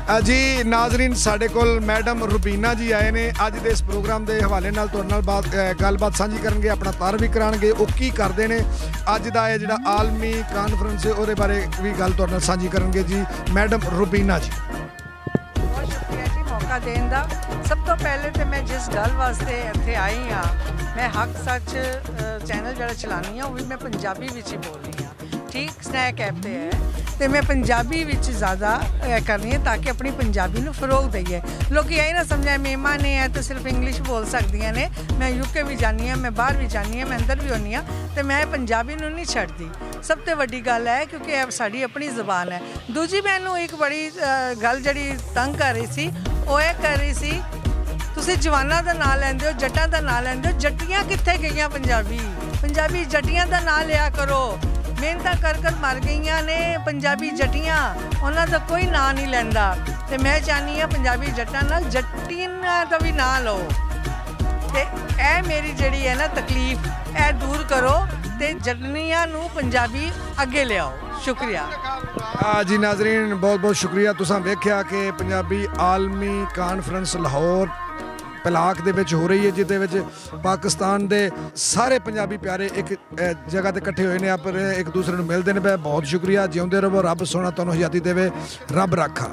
जी नाजरीन साडे कोल मैडम रुबीना जी आए ने अज दे इस प्रोग्राम के हवाले नाल तुहाडे नाल गलबात साझी करनगे, अपना तार भी कराणगे। वो की करदे ने अज दा ये जिहड़ा आलमी कानफ्रेंस है उहदे बारे भी गल तुहाडे नाल साझी करनगे। जी मैडम रुबीना जी, बहुत शुक्रिया जी मौका देने का। सब तो पहले तो मैं जिस गल वास्ते इत्थे आई हाँ, मैं हक सच चैनल जो चलानी हाँ, वो भी मैं पंजाबी विच ही बोल रही हाँ। ठीक स्नैक ऐप पे है तो मैं पंजाबी विच ज़्यादा करनी है ताकि अपनी पंजाबी नूं फरोग दईए। लोग यही ना समझे मेहमान ने है तो सिर्फ इंग्लिश बोल सकदियां ने। मैं यूके भी जानी हाँ, मैं बाहर भी जानी हाँ, मैं अंदर भी होनी हाँ, तो मैं पंजाबी नूं नहीं छड्डदी। सब तो वड्डी गल है क्योंकि साडी अपनी ज़बान है। दूजी मैनूं एक बड़ी गल जिहड़ी तंग कर रही सी, वो ये कर रही सी तुसीं जवानां दा नाम लैंदे हो, जट्टां दा नाम लैंदे हो, जट्टियां कित्थे गईयां? पंजाबी जट्टियां दा नाम लिया करो। मेहनत कर मर गई ने पंजाबी जट्टियां, उन्हां दा कोई नाम नहीं लैंदा। ते मैं चाहनी हाँ पंजाबी जट्टां नाल जट्टियां दा भी नाम लो। ते ए मेरी जिहड़ी है ना तकलीफ ए दूर करो ते जट्टियां नूं पंजाबी अगे ले आओ। शुक्रिया जी नाजरीन, बहुत बहुत शुक्रिया। तुसां वेख्या कि पंजाबी आलमी कानफ्रेंस लाहौर पलाक दे विच हो रही है, जिहदे विच पाकिस्तान दे सारे पंजाबी प्यारे एक जगह ते इकट्ठे होए ने, पर एक दूसरे नूं मिलदे ने। बहुत शुक्रिया, जिउंदे रहो, रब सोना तुहानूं आज़ादी देवे, रब राखा।